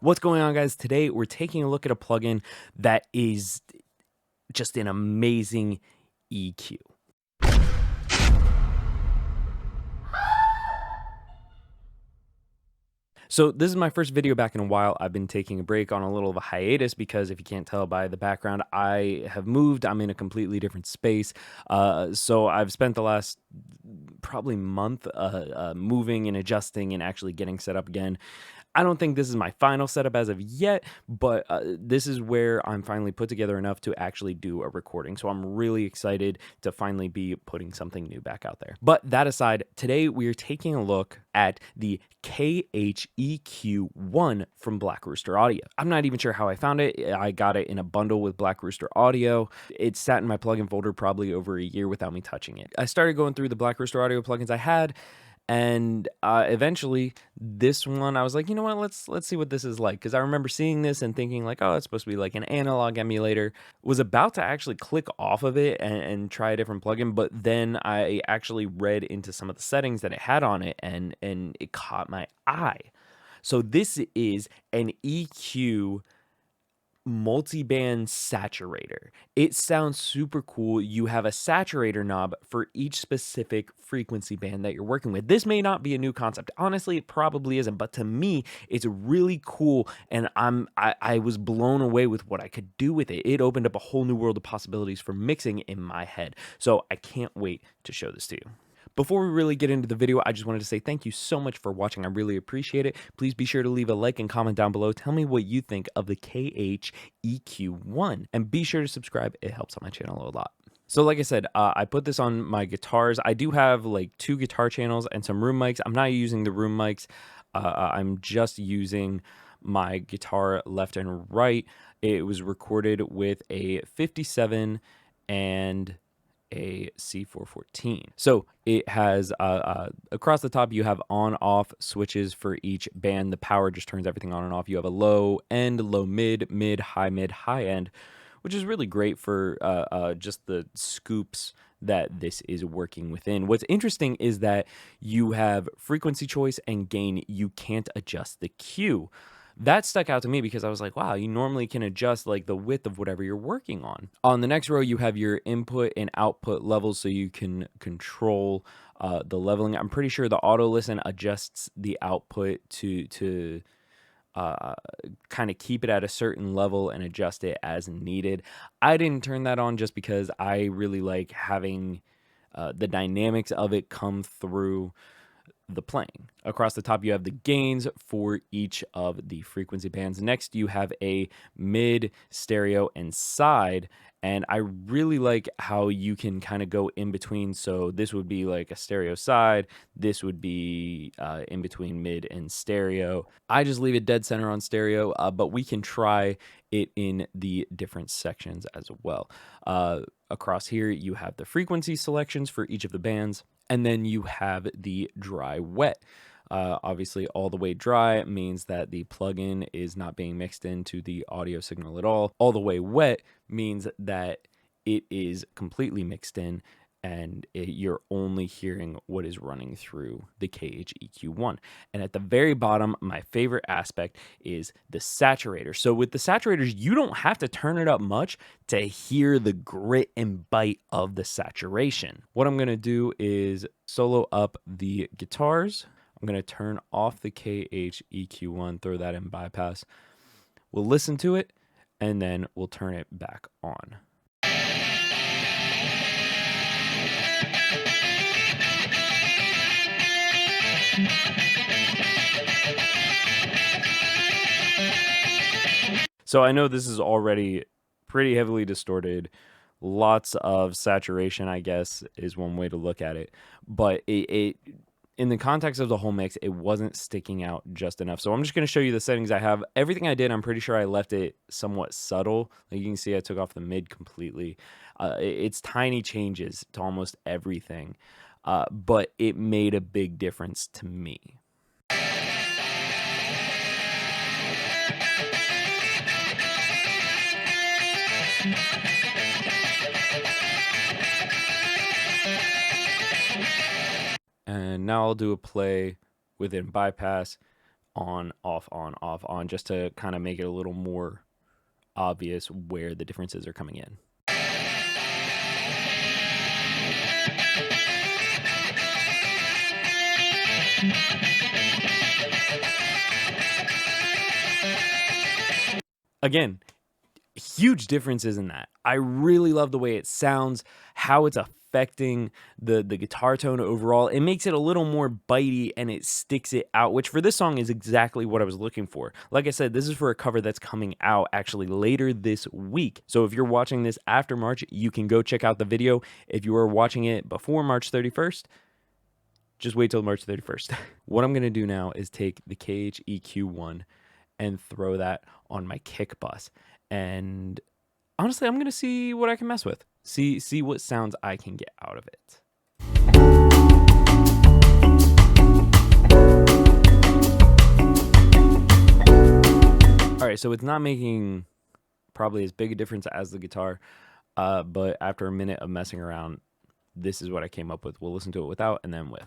What's going on, guys? Today we're taking a look at a plugin that is just an amazing EQ. So this is my first video back in a while. I've been taking a break on a little of a hiatus because if you can't tell by the background, I have moved. I'm in a completely different space. So I've spent the last probably month moving and adjusting and actually getting set up again. I don't think this is my final setup as of yet, but this is where I'm finally put together enough to actually do a recording. So I'm really excited to finally be putting something new back out there. But that aside, today we are taking a look at the KH-EQ1 from Black Rooster Audio. I'm not even sure how I found it. I got it in a bundle with Black Rooster Audio. It sat in my plugin folder probably over a year without me touching it. I started going through the Black Rooster Audio plugins I had, and eventually this one I was like, you know what, let's see what this is like, because I remember seeing this and thinking like, oh, it's supposed to be like an analog emulator. Was about to actually click off of it and try a different plugin, but then I actually read into some of the settings that it had on it, and it caught my eye. So this is an EQ multi-band saturator. It sounds super cool. You have a saturator knob for each specific frequency band that you're working with. This may not be a new concept. Honestly, it probably isn't, but to me, it's really cool, and I was blown away with what I could do with it. It opened up a whole new world of possibilities for mixing in my head. So I can't wait to show this to you. Before we really get into the video, I just wanted to say thank you so much for watching. I really appreciate it. Please be sure to leave a like and comment down below. Tell me what you think of the KH-EQ1, and be sure to subscribe. It helps out my channel a lot. So like I said, I put this on my guitars. I do have like 2 guitar channels and some room mics. I'm not using the room mics. I'm just using my guitar left and right. It was recorded with a 57 and a C414. So it has across the top you have on off switches for each band. The power just turns everything on and off. You have a low end, low mid, high end, which is really great for just the scoops that this is working within. What's interesting is that you have frequency choice and gain. You can't adjust the Q. That stuck out to me because I was like, wow, you normally can adjust like the width of whatever you're working on. On the next row, you have your input and output levels, so you can control the leveling. I'm pretty sure the auto listen adjusts the output to kind of keep it at a certain level and adjust it as needed. I didn't turn that on just because I really like having the dynamics of it come through the playing. Across the top, you have the gains for each of the frequency bands. Next, you have a mid, stereo, and side, and I really like how you can kind of go in between. So this would be like a stereo side, this would be in between mid and stereo. I just leave it dead center on stereo, but we can try it in the different sections as well. Across here, you have the frequency selections for each of the bands, and then you have the dry wet. Obviously, all the way dry means that the plugin is not being mixed into the audio signal at all. All the way wet means that it is completely mixed in, and you're only hearing what is running through the KH-EQ1. And at the very bottom, my favorite aspect is the saturator. So with the saturators, you don't have to turn it up much to hear the grit and bite of the saturation. What I'm going to do is solo up the guitars. I'm going to turn off the KH-EQ1, throw that in bypass. We'll listen to it, and then we'll turn it back on. So I know this is already pretty heavily distorted. Lots of saturation, I guess, is one way to look at it. But it in the context of the whole mix, it wasn't sticking out just enough. So I'm just going to show you the settings I have. Everything I did, I'm pretty sure I left it somewhat subtle. Like you can see, I took off the mid completely. It's tiny changes to almost everything, but it made a big difference to me. And now I'll do a play within bypass. on, off, on, off, on, just to kind of make it a little more obvious where the differences are coming in. Again, huge differences in that. I really love the way it sounds, how it's affecting the guitar tone overall. It makes it a little more bitey and it sticks it out, which for this song is exactly what I was looking for. Like I said, this is for a cover that's coming out actually later this week. So if you're watching this after March, you can go check out the video. If you are watching it before March 31st, just wait till March 31st. What I'm going to do now is take the KH-EQ1 and throw that on my kick bus. And honestly, I'm going to see what I can mess with. See what sounds I can get out of it. All right, so it's not making probably as big a difference as the guitar, but after a minute of messing around, this is what I came up with. We'll listen to it without and then with.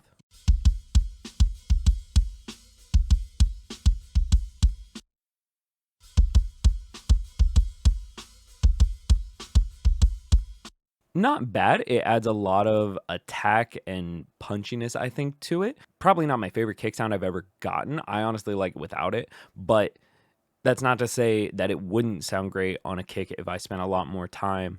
Not bad. It adds a lot of attack and punchiness, I think, to it. Probably not my favorite kick sound I've ever gotten. I honestly like it without it, but that's not to say that it wouldn't sound great on a kick if I spent a lot more time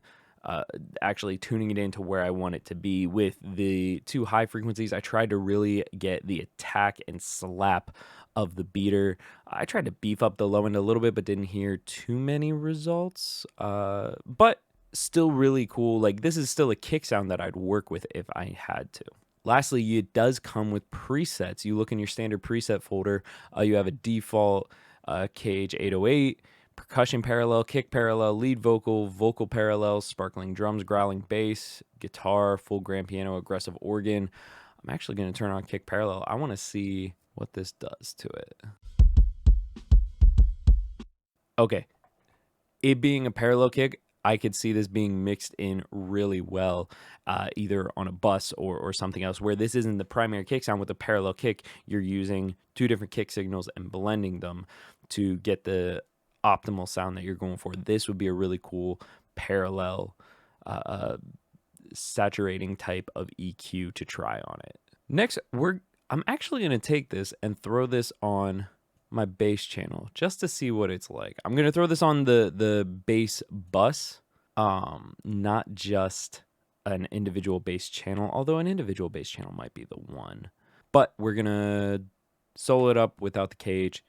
actually tuning it into where I want it to be. With the two high frequencies, I tried to really get the attack and slap of the beater. I tried to beef up the low end a little bit, but didn't hear too many results. But still really cool. Like, this is still a kick sound that I'd work with if I had to. Lastly, it does come with presets. You look in your standard preset folder, you have a default KH-808, percussion parallel, kick parallel, lead vocal, vocal parallel, sparkling drums, growling bass, guitar, full grand piano, aggressive organ. I'm actually going to turn on kick parallel. I want to see what this does to it. Okay, it being a parallel kick, I could see this being mixed in really well, either on a bus or something else, where this isn't the primary kick sound. With a parallel kick, you're using two different kick signals and blending them to get the optimal sound that you're going for. This would be a really cool parallel saturating type of EQ to try on it. Next, I'm actually going to take this and throw this on my bass channel just to see what it's like. I'm going to throw this on the bass bus, not just an individual bass channel, although an individual bass channel might be the one. But we're going to solo it up without the cage,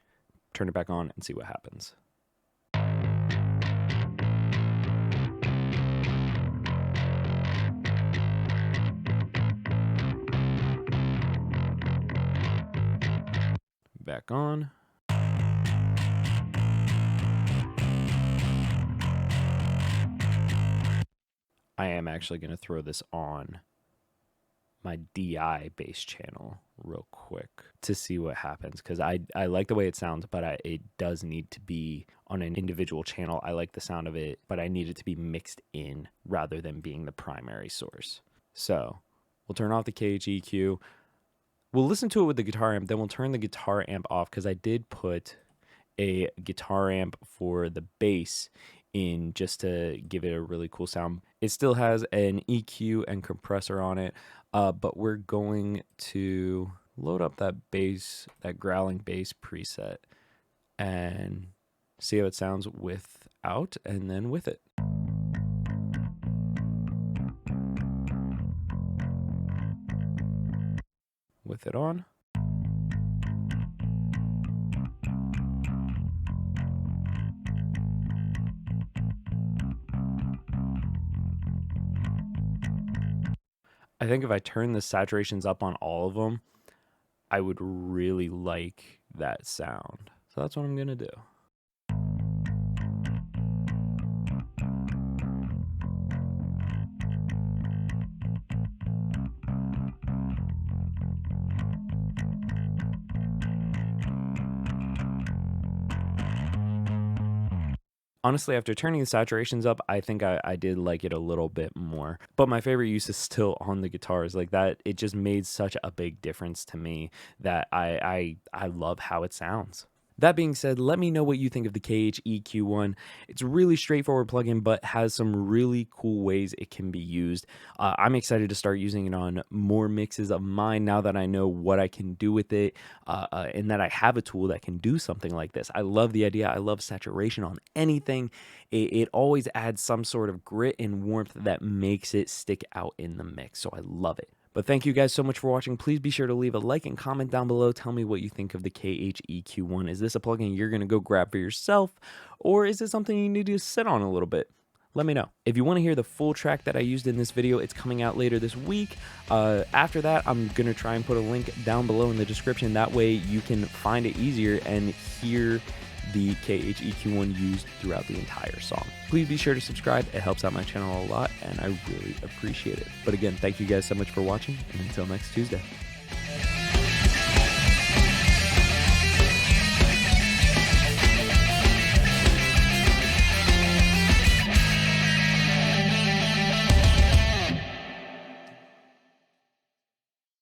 turn it back on, and see what happens. Back on. I am actually going to throw this on my DI bass channel real quick to see what happens, because I like the way it sounds, but it does need to be on an individual channel. I like the sound of it, but I need it to be mixed in rather than being the primary source. So we'll turn off the KH-EQ. We'll listen to it with the guitar amp, then we'll turn the guitar amp off, because I did put a guitar amp for the bass in just to give it a really cool sound. It still has an EQ and compressor on it, but we're going to load up that bass, that growling bass preset, and see how it sounds without and then with it. With it on. I think if I turn the saturations up on all of them, I would really like that sound. So that's what I'm going to do. Honestly, after turning the saturations up, I think I did like it a little bit more. But my favorite use is still on the guitars. Like that, it just made such a big difference to me that I love how it sounds. That being said, let me know what you think of the KH-EQ1. It's a really straightforward plugin, but has some really cool ways it can be used. I'm excited to start using it on more mixes of mine now that I know what I can do with it, and that I have a tool that can do something like this. I love the idea. I love saturation on anything. It always adds some sort of grit and warmth that makes it stick out in the mix, so I love it. But thank you guys so much for watching. Please be sure to leave a like and comment down below. Tell me what you think of the KH-EQ1. Is this a plugin you're going to go grab for yourself, or is it something you need to sit on a little bit? Let me know. If you want to hear the full track that I used in this video, it's coming out later this week. After that, I'm going to try and put a link down below in the description. That way you can find it easier and hear the KH-EQ1 used throughout the entire song. Please be sure to subscribe. It helps out my channel a lot, and I really appreciate it. But again, thank you guys so much for watching, and until next Tuesday.